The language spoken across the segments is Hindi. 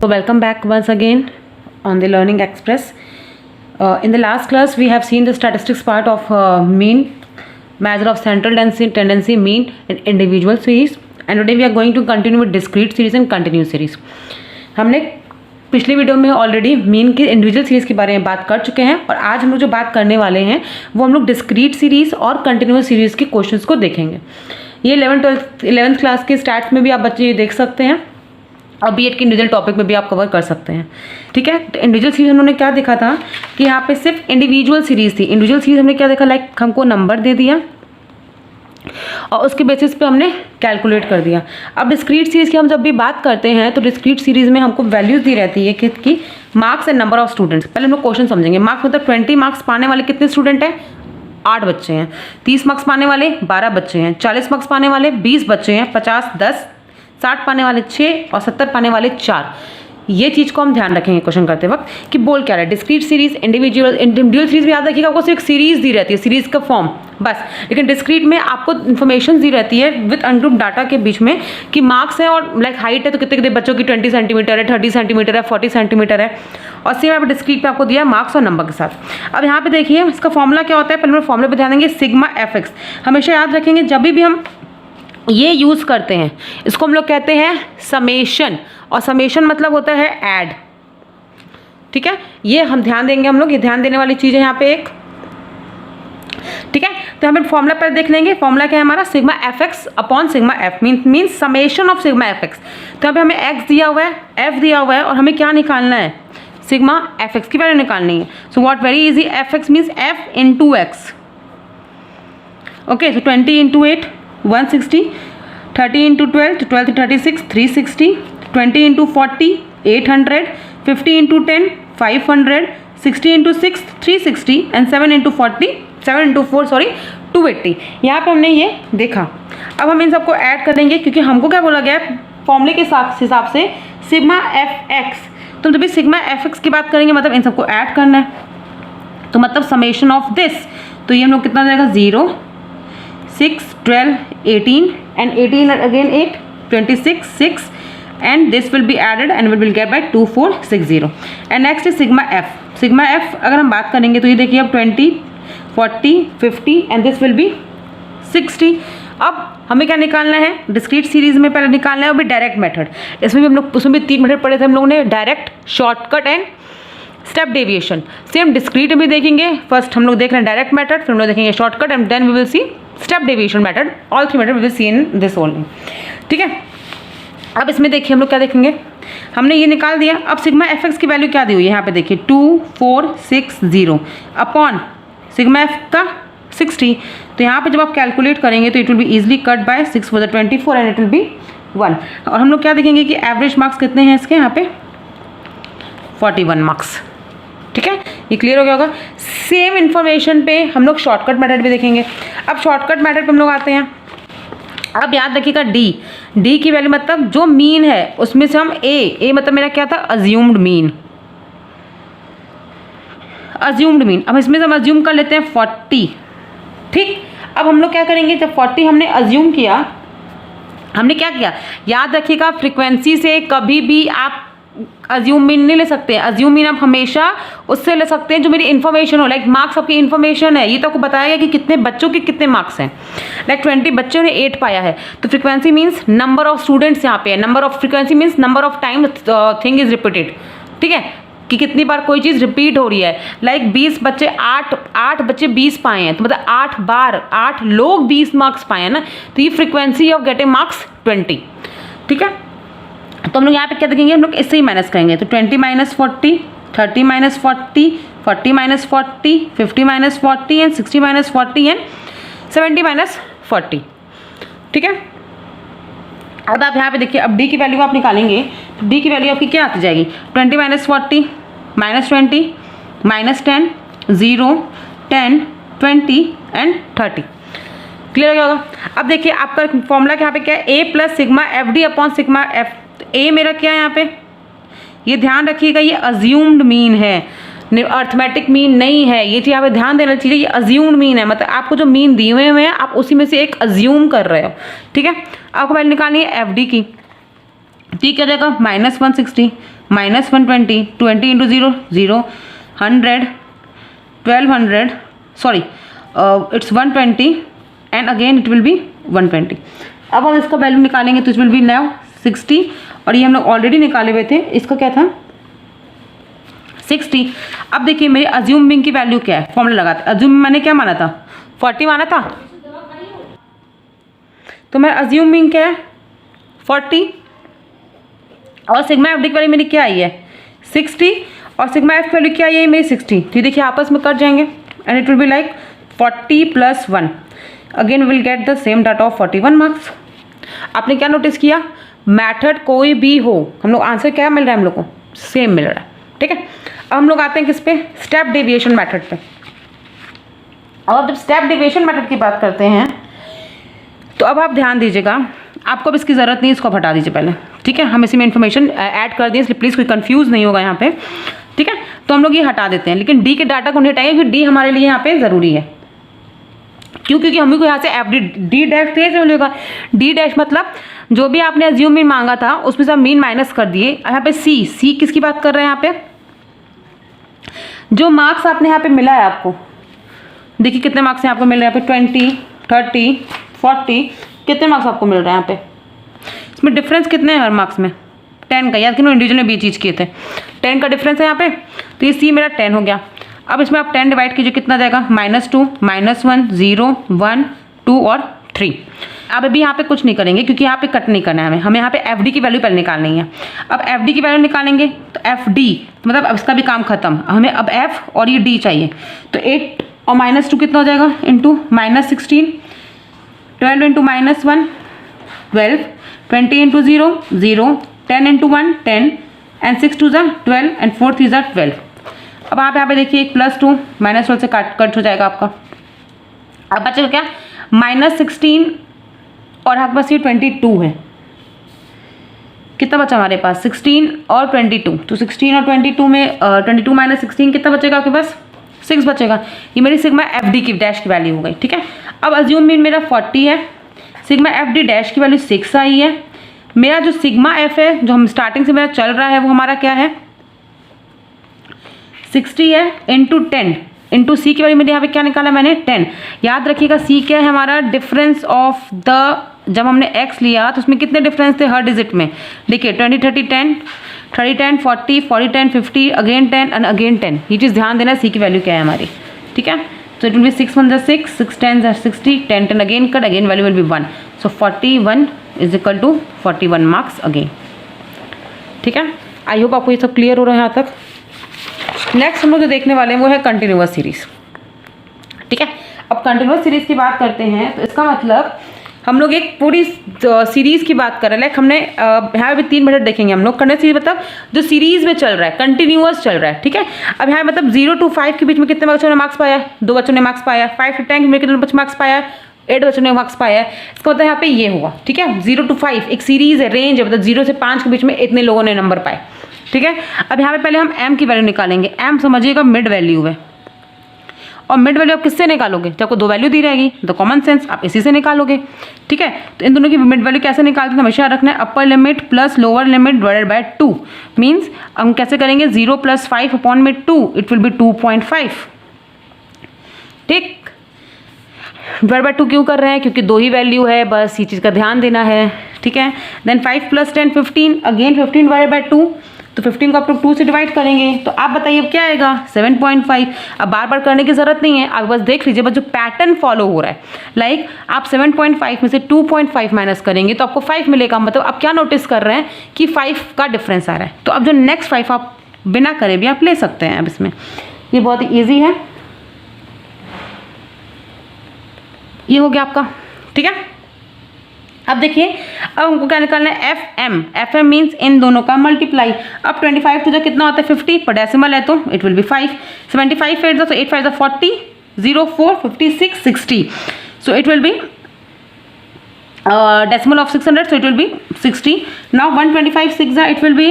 So welcome back once again on the Learning Express. In the last class we have seen the statistics part of mean, measure of central tendency, mean and individual series, and today we are going to continue with discrete series and continuous series. हमने पिछले वीडियो में ऑलरेडी मीन की इंडिविजुअल सीरीज़ के बारे में बात कर चुके हैं और आज हम लोग जो बात करने वाले हैं वो हम लोग डिस्क्रीट सीरीज़ और कंटिन्यूस सीरीज़ के क्वेश्चंस को देखेंगे। ये 11th क्लास के स्टैट्स में भी आप बच्चे ये देख सकते हैं और बीएड के इंडिविजुअल टॉपिक में भी आप कवर कर सकते हैं। ठीक है, तो इंडिविजुअल सीरीज उन्होंने क्या देखा था कि यहाँ पे सिर्फ इंडिविजुअल सीरीज़ थी। इंडिविजुअल सीरीज हमने क्या देखा, लाइक हमको नंबर दे दिया और उसके बेसिस पे हमने कैलकुलेट कर दिया। अब डिस्क्रीट सीरीज़ की हम जब भी बात करते हैं तो डिस्क्रीट सीरीज़ में हमको वैल्यूज़ दी रहती है कि marks and number of students. पहले हम लोग क्वेश्चन समझेंगे। मार्क्स मतलब 20 मार्क्स पाने वाले कितने स्टूडेंट हैं, 8 बच्चे हैं। 30 मार्क्स पाने वाले 12 बच्चे हैं। 40 मार्क्स पाने वाले 20 बच्चे हैं। 50 10, 60 पाने वाले 6 और 70 पाने वाले 4। ये चीज़ को हम ध्यान रखेंगे क्वेश्चन करते वक्त कि बोल क्या रहा है। डिस्क्रीट सीरीज, इंडिविजुअल सीरीज में याद रखिएगा आपको सिर्फ सीरीज दी रहती है, सीरीज का फॉर्म बस। लेकिन डिस्क्रीट में आपको इन्फॉर्मेशन दी रहती है विद अनग्रुप डाटा के बीच में कि मार्क्स है और लाइक हाइट है तो कितने कितने बच्चों की 20 सेंटीमीटर है, 30 सेंटीमीटर है, 40 सेंटीमीटर है। और सेम यहाँ पर डिस्क्रीट में आपको दिया मार्क्स और नंबर के साथ। अब यहाँ पे देखिए इसका फॉर्मूला क्या होता है। पहले फॉर्मूले पर ध्यान देंगे, सिग्मा एफ एक्स। हमेशा याद रखेंगे जब भी हम ये यूज़ करते हैं इसको हम लोग कहते हैं समेशन, और समेशन मतलब होता है ऐड। ठीक है, ये हम ध्यान देंगे, हम लोग ये ध्यान देने वाली चीज़ है यहाँ पे एक। ठीक है, तो हमें फॉर्मूला पर देख लेंगे। फॉर्मूला क्या है हमारा, sigma F x upon sigma F means summation of sigma F x. तो यहाँ पे हमें एक्स दिया हुआ है, एफ दिया हुआ है और हमें क्या निकालना है, सिग्मा एफ एक्स की वैल्यू निकालनी है। So what very easy, F x means F into x. Okay, so 20 into 8 160, 30 into 12 12 to 36 360, 20 into 40 800, 50 into 10 500, 60 into 6 360 and 7 into 4 280। यहाँ पे हमने ये देखा। अब हम इन सबको ऐड करेंगे क्योंकि हमको क्या बोला गया है फॉर्मूले के हिसाब से सिग्मा एफ एक्स। तो जब भी सिग्मा एफ एक्स की बात करेंगे मतलब इन सबको ऐड करना है, तो मतलब समेशन ऑफ दिस। तो ये हम लोग कितना जाएगा, 0 6 12 18 and 18 again 8 26 6 and this will be added and we will get by 2460। and next is sigma f। sigma f अगर हम बात करेंगे तो ये देखिए अब 20 40 50 and this will be 60। अब हमें क्या निकालना है, डिस्क्रीट सीरीज में पहले निकालना है वो भी डायरेक्ट मेथड। इसमें भी हम लोग उसमें भी 3 मेथड पढ़े थे हम लोगों ने, direct, shortcut and step deviation. Same discrete में देखेंगे। फर्स्ट हम लोग देख रहे हैं डायरेक्ट मेथड, फिर हम लोग देखेंगे shortcut and then we will see step deviation method. All 3 method we will see in this only. ठीक है, अब इसमें देखिए हम लोग क्या देखेंगे, हमने ये निकाल दिया। अब सिग्मा एफ एक्स की वैल्यू क्या दी हुई है यहाँ पे देखिए 2460 अपॉन सिग्मा एफ का 60। तो यहाँ पे जब आप कैलकुलेट करेंगे तो it will be easily cut by 6 for the 24 and it will be 1। और हम लोग क्या देखेंगे कि एवरेज मार्क्स कितने हैं इसके, यहाँ पे 41 मार्क्स। ठीक है, ये क्लियर हो गया होगा। सेम इन्फॉर्मेशन पे हम लोग शॉर्टकट मेथड भी देखेंगे। अब शॉर्टकट मेथड पे हम लोग आते हैं। अब याद रखिएगा डी की वैल्यू मतलब जो मीन है उसमें से हम ए मतलब मेरा क्या था, अज्यूम्ड मीन। अब इसमें से हम अज्यूम कर लेते हैं 40। ठीक, अब हम लोग क्या करेंगे, जब 40 हमने अज्यूम किया, हमने क्या किया याद रखिएगा, फ्रीक्वेंसी से कभी भी आप अज्यूम मीन नहीं ले सकते हैं। अज्यूम मीन आप हमेशा उससे ले सकते हैं जो मेरी इन्फॉर्मेशन हो, लाइक मार्क्स आपकी इन्फॉर्मेशन है। ये तो आपको बताया गया कि कितने बच्चों के कितने मार्क्स हैं, लाइक 20 बच्चों ने 8 पाया है। तो frequency means number of students यहाँ पे है, number of frequency means number of time thing is repeated. ठीक है, कि कितनी बार कोई चीज़ रिपीट हो रही है। लाइक 20 बच्चे 8 बच्चे 20 पाए हैं तो मतलब 8 बार 8 लोग 20 मार्क्स पाए हैं ना, तो ये फ्रीक्वेंसी ऑफ गेटिंग मार्क्स 20। ठीक है, तो हम लोग यहाँ पे क्या देखेंगे, हम लोग इससे ही माइनस करेंगे। तो 20 - 40, 30 - 40, 40 - 40, 50 - 40 एंड 60 - 40 एंड 70 - 40। ठीक है, अब आप यहाँ पे देखिए, अब डी की वैल्यू आप निकालेंगे तो डी की वैल्यू आपकी क्या आती जाएगी, 20 - 40 -20 -10 0 10 20 एंड 30। क्लियर हो गया होगा। अब देखिए आपका फॉर्मूला यहाँ पे क्या है, A plus sigma f d upon sigma f. A मेरा क्या है यहाँ पे, ये ध्यान रखिएगा ये अज्यूम्ड मीन है, अर्थमेटिक मीन नहीं है। ये चीज़ यहाँ पे ध्यान देना चाहिए, ये अज्यूम्ड मीन है, मतलब आपको जो मीन दिए हुए हैं आप उसी में से एक अज्यूम कर रहे हो। ठीक है, आपको पहले निकालनी है एफ डी की। टी क्या जाएगा, -160 minus 120, 20 into 0 0, 100, 1200, sorry, it's 120 and again it will be 120. अब हम इसका वैल्यू निकालेंगे तो इट विल बी नाउ 60 और ये हम लोग ऑलरेडी निकाले हुए थे, इसका क्या था 60. अब देखिए मेरी अज्यूमिंग की वैल्यू क्या है, फॉर्मूला लगाते. अज्यूमिंग मैंने क्या माना था 40 माना था, तो मेरा अज्यूमिंग क्या है 40 और सिग्मा एफ डी की वैल्यू मेरी क्या आई है 60 और सिग्मा एफ की वैल्यू क्या आई है मेरी 60. तो देखिए आपस में कट जाएंगे and it will be like 40 plus 1. Again will get the same data of 41 marks. आपने क्या नोटिस किया, मेथड कोई भी हो हम लोग आंसर क्या मिल रहा है हम लोग को सेम मिल रहा है. ठीक है, अब हम लोग आते हैं किस पे, स्टेप डेविएशन मेथड पे. और जब स्टेप डेविएशन मेथड की बात करते हैं तो अब आप ध्यान दीजिएगा, आपको अब इसकी ज़रूरत नहीं, इसको हटा दीजिए पहले. ठीक है, हम इसी में इन्फॉर्मेशन ऐड कर दें इसलिए प्लीज़ कोई कंफ्यूज नहीं होगा यहाँ पे. ठीक है, तो हम लोग ये हटा देते हैं, लेकिन डी के डाटा को नहीं हटाएंगे क्योंकि डी हमारे लिए यहाँ पे ज़रूरी है. क्यों, क्योंकि हम को यहाँ से एफ डी डैश मिलेगा. डी डैश मतलब जो भी आपने अज्यूम मीन मांगा था उसमें से आप मीन माइनस कर दिए. यहाँ पे सी किसकी बात कर रहे हैं, यहाँ पे जो मार्क्स आपने यहाँ पे मिला है आपको, देखिए कितने मार्क्स हैं आपको मिल रहे हैं यहाँ पे 20, 30, 40, कितने मार्क्स आपको मिल रहे हैं यहाँ पे. इसमें डिफरेंस कितने हैं हर मार्क्स में 10 का, याद कि इंडिविजुअल ने 20 चीज़ किए थे, 10 का डिफरेंस है यहाँ पे. तो ये सी मेरा 10 हो गया. अब इसमें आप 10 डिवाइड कीजिए कितना जाएगा -2, -1, 0, 1, 2 और 3. अब अभी यहाँ पे कुछ नहीं करेंगे क्योंकि यहाँ पे कट नहीं करना है हमें यहाँ पे एफ डी की वैल्यू पहले निकालनी है. अब एफ डी की वैल्यू निकालेंगे तो एफ डी मतलब अब इसका भी काम खत्म, हमें अब एफ और ये डी चाहिए. तो 8 और -2 कितना हो जाएगा into -16, 12 into -1 12, 20 into 0 0, 10 into 1 10 and 6 2 12 and 4 3 12. अब आप यहाँ पे देखिए +2 -12 से कट हो जाएगा आपका. अब बचेगा क्या -16 और आपके पास ये 22 है. कितना बचा हमारे पास 16 और 22. तो 16 और 22 में 22 - 16 कितना बचेगा आपके पास 6 बचेगा. ये मेरी सिग्मा एफ डी की डैश की वैल्यू हो गई. ठीक है, अब अज्यूम मीन मेरा 40 है, सिग्मा एफ डी डैश की वैल्यू 6 आई है. मेरा जो सिग्मा एफ है जो हम स्टार्टिंग से मेरा चल रहा है वो हमारा क्या है 60 है इंटू 10 इंटू सी की वैल्यू मेरे यहाँ पे क्या निकाला मैंने 10. याद रखिएगा सी क्या है हमारा डिफरेंस ऑफ द, जब हमने x लिया तो उसमें कितने डिफरेंस थे हर डिजिट में. देखिए 20 30 10, 30 10, 40 40 10, 50 अगेन 10 एंड अगेन 10. ये चीज़ ध्यान देना सी की वैल्यू क्या है हमारी. ठीक है, तो it will be 6 1 6, 6 10 60, 10 10 again cut, again value will be 1. So 41 is equal to 41 marks again. ठीक है, आई होप आपको ये सब क्लियर हो रहा है यहाँ तक. नेक्स्ट हम लोग जो देखने वाले हैं वो है कंटिन्यूअस सीरीज. ठीक है, अब कंटिन्यूअस सीरीज की बात करते हैं तो इसका मतलब हम लोग एक पूरी सीरीज की बात कर रहे हैं. लाइक हमने यहाँ पे 3 मिनट देखेंगे हम लोग. कंटिन्यूअस सीरीज मतलब जो सीरीज में चल रहा है, कंटिन्यूअस चल रहा है. ठीक है, अब यहाँ मतलब 0 to 5 के बीच में कितने बच्चों ने मार्क्स पाया, 2 बच्चों ने मार्क्स पाया. 5 to 10 में कितने बच्चों मार्क्स पाया, 8 बच्चों ने मार्क्स पाया. इसका मतलब यहाँ पे ये हुआ. ठीक है, 0 to 5 एक सीरीज है, रेंज है, मतलब 0 से 5 के बीच में इतने लोगों ने नंबर पाए. ठीक है, अब यहाँ पे पहले हम m की वैल्यू निकालेंगे. m समझिएगा मिड वैल्यू है, और मिड वैल्यू आप किससे निकालोगे, जब आपको 2 वैल्यू दी रहेगी तो कॉमन सेंस आप इसी से निकालोगे. ठीक है, तो इन दोनों की मिड वैल्यू कैसे निकालते हैं हमेशा रखना है upper limit plus lower limit divided by 2. Means हम कैसे करेंगे 0 + 5 अपॉन में 2 इट विल बी 2.5. ठीक, डिवाइड बाय 2 क्यों कर रहे हैं, क्योंकि 2 ही वैल्यू है, बस ये चीज़ का ध्यान देना है. ठीक है, देन 5 + 10 15, अगेन 15 डिवाइडेड बाय 2. तो 15 को आप लोग 2 से डिवाइड करेंगे तो आप बताइए अब क्या आएगा 7.5. अब बार बार करने की ज़रूरत नहीं है, आप बस देख लीजिए, बस जो पैटर्न फॉलो हो रहा है. लाइक आप 7.5 में से 2.5 माइनस करेंगे तो आपको 5 मिलेगा. मतलब आप क्या नोटिस कर रहे हैं कि 5 का डिफरेंस आ रहा है. तो अब जो नेक्स्ट 5 आप बिना करे भी आप ले सकते हैं. अब इसमें ये बहुत ही ईजी है. ये हो गया आपका. ठीक है, अब देखिए अब हमको क्या निकालना है एफ एम मीन्स इन दोनों का मल्टीप्लाई. अब 25 तो जो कितना होता है 50 पर डेसिमल है तो इट विल बी 5. 75 8 तो 8 5 40, 0 4 56 60. So it will B decimal of 600, so it will be 60. Now 125 6 it will be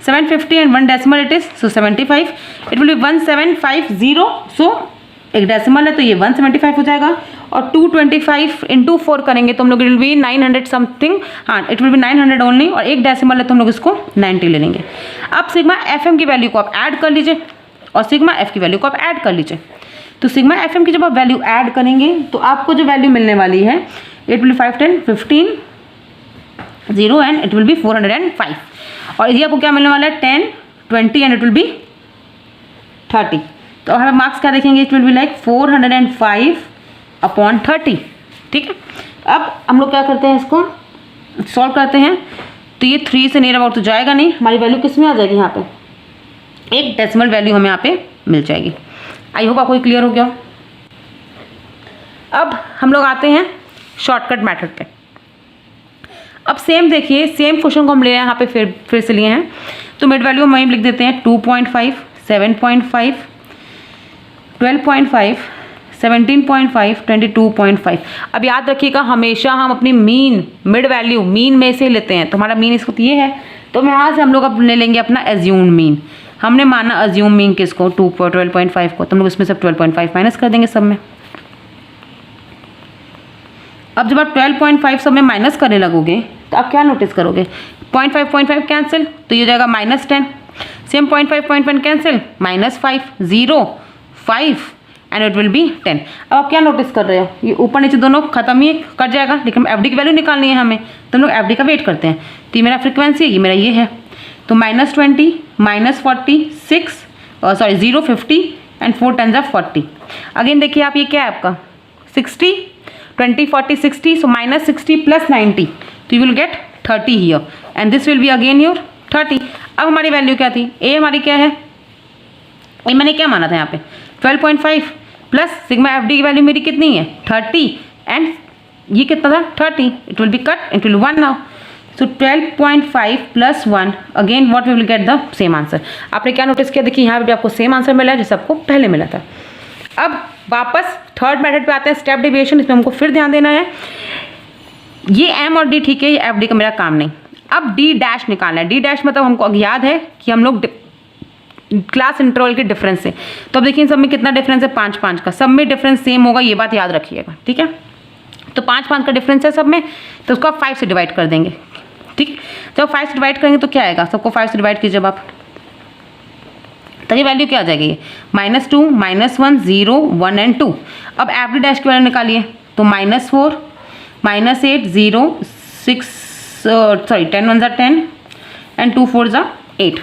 750 and 1 decimal it is, so 75. It will be 1750, so एक डेसिमल है तो ये 175 हो जाएगा, और 225 इंटू 4 करेंगे तो हम लोग इट विल बी 900 समथिंग, हाँ इट विल बी 900 ओनली, और एक डेसिमल है तो हम लोग इसको 90 ले लेंगे। अब सिग्मा एफ एम की वैल्यू को आप ऐड कर लीजिए और सिग्मा एफ की वैल्यू को आप ऐड कर लीजिए। तो सिग्मा एफ एम की जब आप वैल्यू ऐड करेंगे तो आपको जो वैल्यू मिलने वाली है it will 5 10 15 0 and it will B 405, और ये आपको क्या मिलने वाला है 10 20 एंड इट विल बी 30। तो हमें मार्क्स क्या देखेंगे, इट विल बी लाइक 405/30। ठीक है, अब हम लोग क्या करते हैं, इसको सॉल्व करते हैं। तो ये 3 से नियर अबाउट तो जाएगा नहीं, हमारी वैल्यू किस में आ जाएगी, यहाँ पे एक डेसिमल वैल्यू हमें यहाँ पे मिल जाएगी। आई होप आपको क्लियर हो गया। अब हम लोग आते हैं शॉर्टकट मेथड पे। अब सेम देखिए, सेम क्वेश्चन को हम ले रहे हैं यहाँ पे फिर से लिए हैं, तो मिड वैल्यू हम वहीं लिख देते हैं 2.5 7.5 12.5 17.5 22.5। अब याद रखिएगा हमेशा हम अपनी मिड वैल्यू मीन में से लेते हैं, तो हमारा मीन इसको ये है, तो यहाँ से हम लोग अब ले लेंगे अपना एज्यूम मीन। हमने माना एज्यूम मीन किसको 12.5 को, तो हम लोग इसमें सब 12.5 माइनस कर देंगे सब में। अब जब आप 12.5 सब में माइनस करने लगोगे तो आप क्या नोटिस करोगे, 0.5 कैंसिल, तो ये हो जाएगा -10, same 0.5 cancel -5 0 5 and it will B 10। अब आप क्या नोटिस कर रहे हो, ये ऊपर नीचे दोनों खत्म ही कट जाएगा, लेकिन एफ डी की वैल्यू निकालनी है हमें, तो हम लोग एफ डी का वेट करते हैं। तो ये मेरा फ्रिक्वेंसी है, ये मेरा ये है, तो -20 -40 0 50 एंड 4 10 40। अगेन देखिए आप, ये क्या है आपका 60 20 40 60, सो -60 + 90, तो you will get 30 here and this will be again your 30। अब हमारी वैल्यू क्या थी, ए हमारी क्या है, ए मैंने क्या माना था यहाँ पे 12.5 प्लस सिग्मा एफ डी की वैल्यू मेरी कितनी है 30 एंड ये कितना था 30, it will be cut, it will 1 now, so 12.5 + 1 again what we will get the same answer. आपने क्या नोटिस किया, देखिए यहाँ पे भी आपको सेम आंसर मिला है जैसे आपको पहले मिला था। अब वापस थर्ड मेथड पे आते हैं, स्टेप डेविएशन, इसमें हमको फिर ध्यान देना है। ये एम और डी ठीक है, ये एफ डी का मेरा काम नहीं। अब डी डैश निकालना है, डी डैश मतलब हमको याद है कि हम लोग क्लास इंटरवल के डिफरेंस से, तो अब देखिए सब में कितना डिफरेंस है 5 का, सब में डिफरेंस सेम होगा, ये बात याद रखिएगा। ठीक है, तो 5 का डिफरेंस है सब में, तो उसको आप 5 से डिवाइड कर देंगे। ठीक, जब 5 से डिवाइड करेंगे तो क्या आएगा, सबको 5 से डिवाइड कीजिए जब आप, तो ये वैल्यू क्या आ जाएगी, -2 -1 0 1 एंड 2। अब एफ डी डैश की वैल्यू निकालिए, तो -4 -8 0 6 सॉरी 10 1 10 एंड 2 4 8।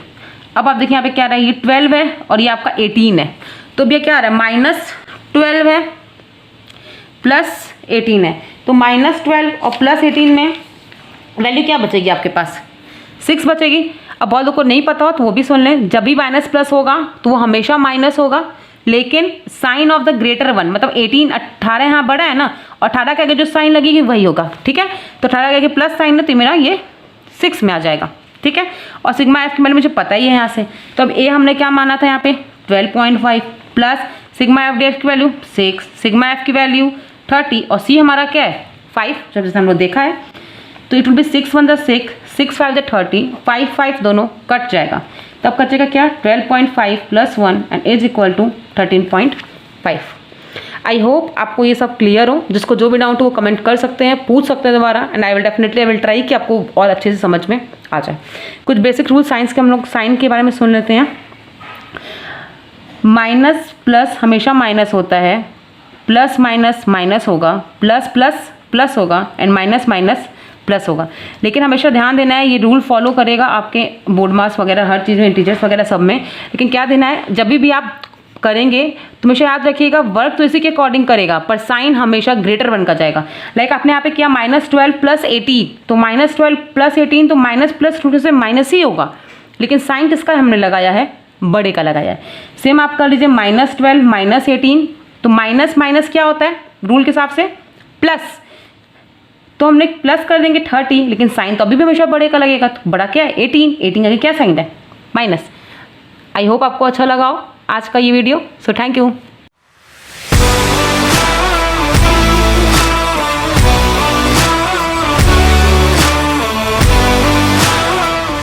अब आप देखिए यहाँ पे क्या रहा है, ये 12 है और ये आपका 18 है, तो ये क्या आ रहा है -12 है +18 है, तो -12 और +18 में वैल्यू क्या बचेगी आपके पास 6 बचेगी। अब बहुत लोग को नहीं पता हो तो वो भी सुन लें, जब भी माइनस प्लस होगा तो वो हमेशा माइनस होगा, लेकिन sign of the greater one, मतलब 18 यहाँ बड़ा है ना, और 18 के आगे जो साइन लगेगी वही होगा। ठीक है, तो 18 के आगे प्लस साइन है तो मेरा ये 6 में आ जाएगा। ठीक है, और सिग्मा एफ की वैल्यू मुझे पता ही है यहाँ से, तो अब ए हमने क्या माना था यहाँ पे 12.5 plus sigma f D F की वैल्यू 6, सिग्मा एफ की वैल्यू 30 और सी हमारा क्या है 5, जब जैसे हम लोग देखा है, तो इट विल बी 6 1 6 6 5 30 5 5 दोनों कट जाएगा, तब कटेगा क्या 12.5 + 1 and is equal to 13.5। I hope आपको ये सब क्लियर हो, जिसको जो भी डाउट हो वो कमेंट कर सकते हैं, पूछ सकते हैं दोबारा, एंड आई विल ट्राई कि आपको और अच्छे से समझ में आ जाए। कुछ बेसिक रूल साइंस के हम लोग साइन के बारे में सुन लेते हैं। माइनस प्लस हमेशा माइनस होता है, प्लस माइनस माइनस होगा, प्लस प्लस प्लस होगा एंड माइनस माइनस प्लस होगा, लेकिन हमेशा ध्यान देना है ये रूल फॉलो करेगा आपके बोर्ड मार्क्स वगैरह हर चीज़ में, इंटीजर्स वगैरह सब में। लेकिन क्या देना है, जब भी आप करेंगे तो हमेशा याद रखिएगा वर्क तो इसी के अकॉर्डिंग करेगा, पर साइन हमेशा ग्रेटर वन का जाएगा। लाइक आपने यहाँ पे किया -12 + 18, तो -12 + 18 तो माइनस प्लस टू से माइनस ही होगा, लेकिन साइन किसका हमने लगाया है, बड़े का लगाया है। सेम आप कर लीजिए -12 - 18, तो माइनस माइनस क्या होता है रूल के हिसाब से प्लस, तो हमने प्लस कर देंगे 30, लेकिन साइन तो अभी भी हमेशा बड़े का लगेगा, तो बड़ा क्या है 18 आगे क्या साइन है माइनस। आई होप आपको अच्छा लगा हो आज का ये वीडियो, सो थैंक यू।